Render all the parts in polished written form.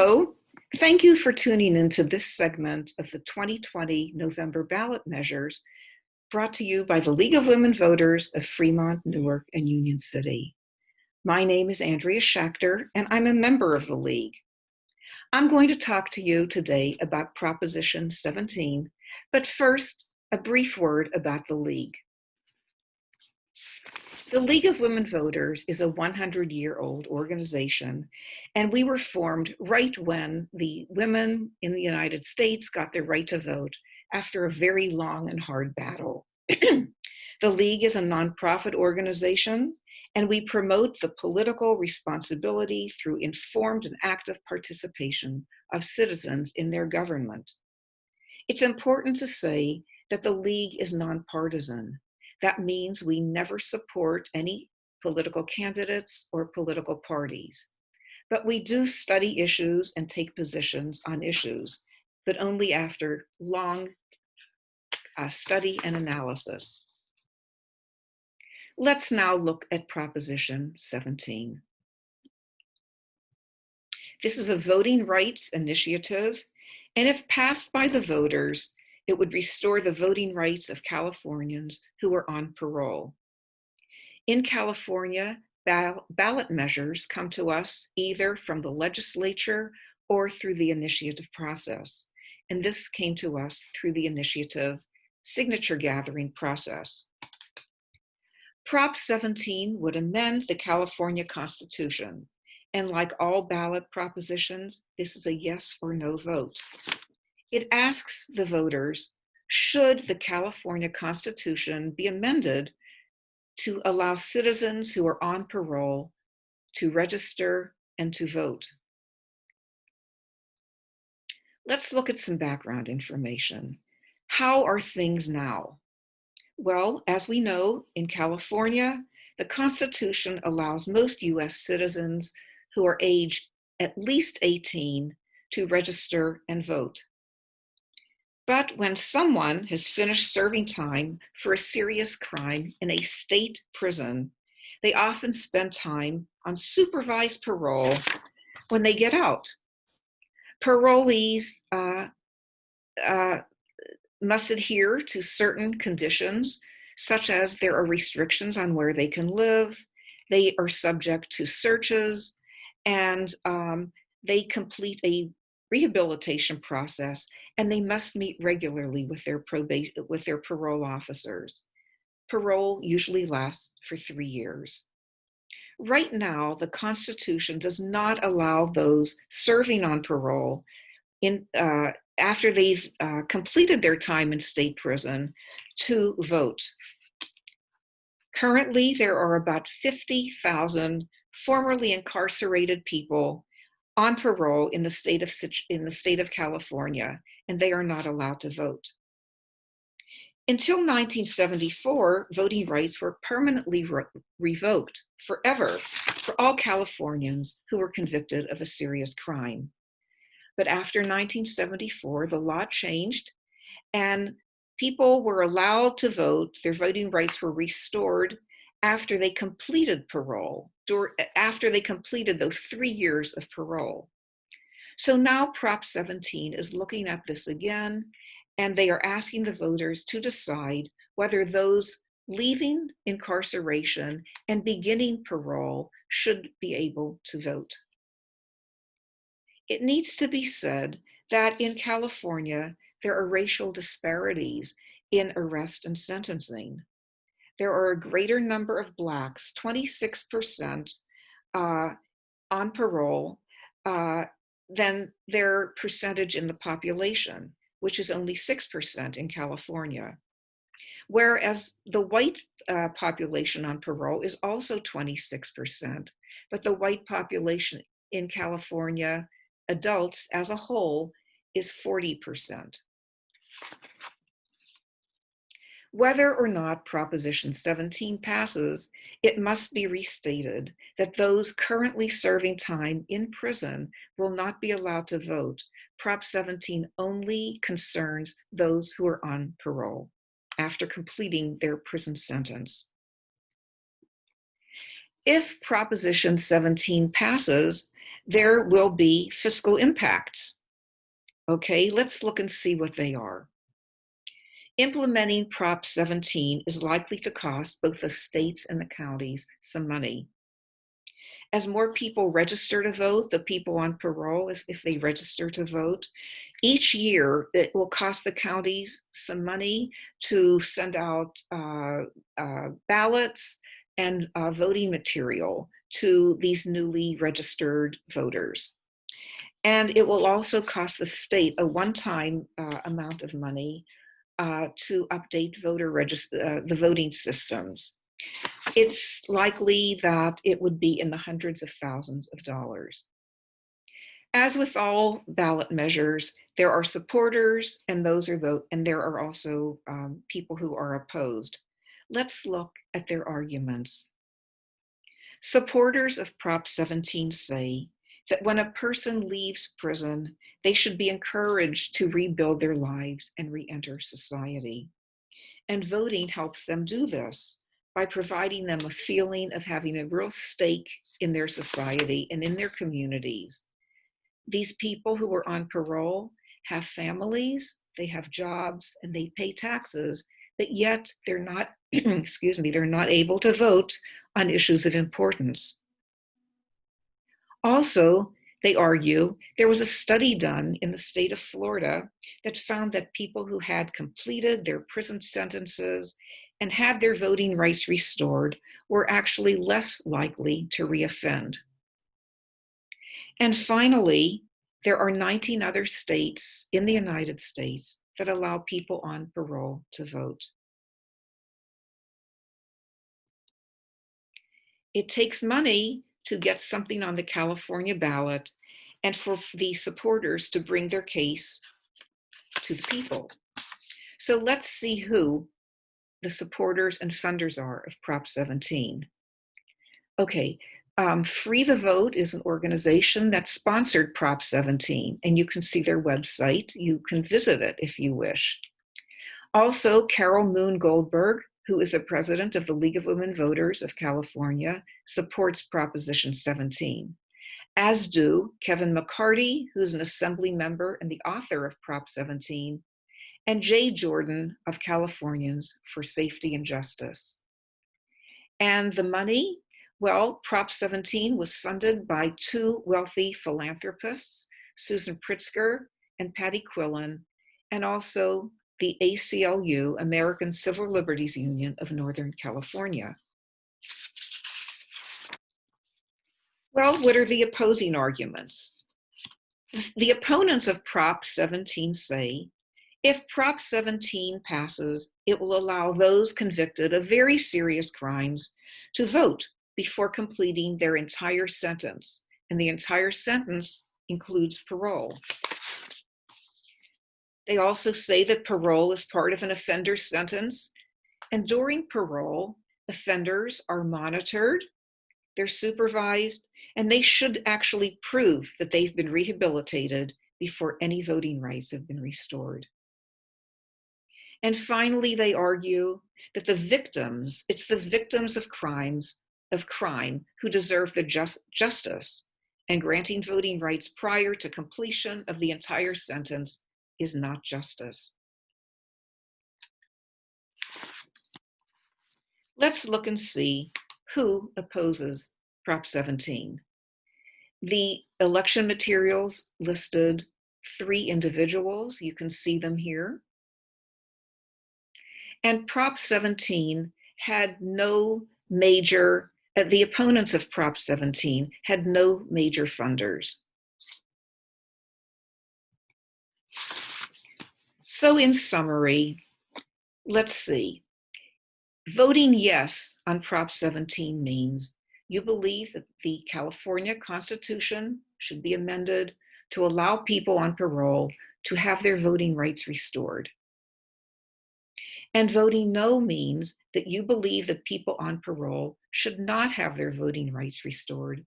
Hello, thank you for tuning into this segment of the 2020 November ballot measures brought to you by the League of Women Voters of Fremont, Newark, and Union City. My name is Andrea Schachter, and I'm a member of the League. I'm going to talk to you today about Proposition 17, but first, a brief word about the League. The League of Women Voters is a 100-year-old organization, and we were formed right when the women in the United States got their right to vote after a very long and hard battle. The League is a nonprofit organization, and we promote the political responsibility through informed and active participation of citizens in their government. It's important to say that the League is nonpartisan. That means we never support any political candidates or political parties. But we do study issues and take positions on issues, but only after long study and analysis. Let's now look at Proposition 17. This is a voting rights initiative, and if passed by the voters, it would restore the voting rights of Californians who are on parole. In California, ballot measures come to us either from the legislature or through the initiative process. And this came to us through the initiative signature gathering process. Prop 17 would amend the California Constitution. And like all ballot propositions, this is a yes or no vote. It asks the voters, should the California Constitution be amended to allow citizens who are on parole to register and to vote? Let's look at some background information. How are things now? Well, as we know, in California, the Constitution allows most US citizens who are aged at least 18 to register and vote. But when someone has finished serving time for a serious crime in a state prison, they often spend time on supervised parole when they get out. Parolees must adhere to certain conditions, such as there are restrictions on where they can live, they are subject to searches, and they complete a rehabilitation process, and they must meet regularly with their parole officers. Parole usually lasts for 3 years. Right now, the Constitution does not allow those serving on parole after they've completed their time in state prison to vote. Currently, there are about 50,000 formerly incarcerated people on parole in the state of California, and they are not allowed to vote. Until 1974, voting rights were permanently revoked forever for all Californians who were convicted of a serious crime. But after 1974, the law changed, and people were allowed to vote. Their voting rights were restored after they completed parole, after they completed those 3 years of parole. So now Prop 17 is looking at this again, and they are asking the voters to decide whether those leaving incarceration and beginning parole should be able to vote. It needs to be said that in California, there are racial disparities in arrest and sentencing. There are a greater number of Blacks, 26% on parole, than their percentage in the population, which is only 6% in California. Whereas the white population on parole is also 26%, but the white population in California, adults as a whole, is 40%. Whether or not Proposition 17 passes, it must be restated that those currently serving time in prison will not be allowed to vote. Prop 17 only concerns those who are on parole after completing their prison sentence. If Proposition 17 passes, there will be fiscal impacts. Okay, let's look and see what they are. Implementing Prop 17 is likely to cost both the states and the counties some money. As more people register to vote, the people on parole, if they register to vote, each year it will cost the counties some money to send out ballots and voting material to these newly registered voters. And it will also cost the state a one-time amount of money to update the voting systems. It's likely that it would be in the hundreds of thousands of dollars. As with all ballot measures, there are supporters, and there are also people who are opposed. Let's look at their arguments. Supporters of Prop 17 say that when a person leaves prison, they should be encouraged to rebuild their lives and re-enter society. And voting helps them do this by providing them a feeling of having a real stake in their society and in their communities. These people who are on parole have families, they have jobs, and they pay taxes, but yet they're not, they're not able to vote on issues of importance. Also, they argue there was a study done in the state of Florida that found that people who had completed their prison sentences and had their voting rights restored were actually less likely to reoffend. And finally, there are 19 other states in the United States that allow people on parole to vote. It takes money to get something on the California ballot and for the supporters to bring their case to the people. So let's see who the supporters and funders are of Prop 17. Okay, Free the Vote is an organization that sponsored Prop 17, and you can see their website. You can visit it if you wish. Also, Carol Moon Goldberg, who is the president of the League of Women Voters of California, supports Proposition 17, as do Kevin McCarty, who's an assembly member and the author of Prop 17, and Jay Jordan of Californians for Safety and Justice. And the money, well, Prop 17 was funded by two wealthy philanthropists, Susan Pritzker and Patty Quillen, and also the ACLU, American Civil Liberties Union of Northern California. Well, what are the opposing arguments? The opponents of Prop 17 say, if Prop 17 passes, it will allow those convicted of very serious crimes to vote before completing their entire sentence, and the entire sentence includes parole. They also say that parole is part of an offender's sentence, and during parole, offenders are monitored, they're supervised, and they should actually prove that they've been rehabilitated before any voting rights have been restored. And finally, they argue that it's the victims of crime who deserve the justice, and granting voting rights prior to completion of the entire sentence is not justice. Let's look and see who opposes Prop 17. The election materials listed 3 individuals. You can see them here. And Prop 17 had no major, the opponents of Prop 17 had no major funders. So in summary, let's see. Voting yes on Prop 17 means you believe that the California Constitution should be amended to allow people on parole to have their voting rights restored. And voting no means that you believe that people on parole should not have their voting rights restored,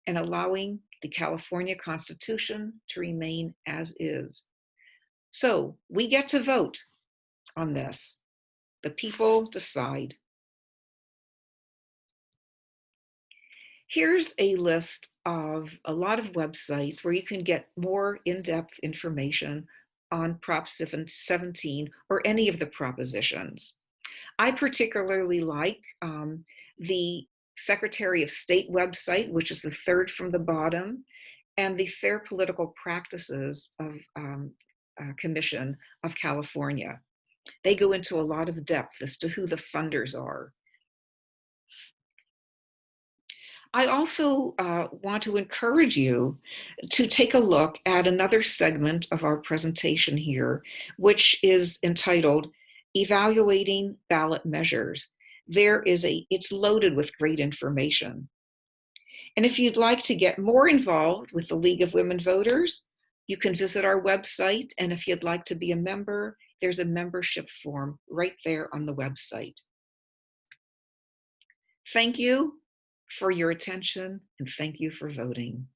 and allowing the California Constitution to remain as is. So we get to vote on this. The people decide. Here's a list of a lot of websites where you can get more in-depth information on Prop 17 or any of the propositions. I particularly like the Secretary of State website, which is the third from the bottom, and the Fair Political Practices of Commission of California. They go into a lot of depth as to who the funders are. I also want to encourage you to take a look at another segment of our presentation here, which is entitled Evaluating Ballot Measures. It's loaded with great information. And if you'd like to get more involved with the League of Women Voters, you can visit our website. And if you'd like to be a member, there's a membership form right there on the website. Thank you for your attention, and thank you for voting.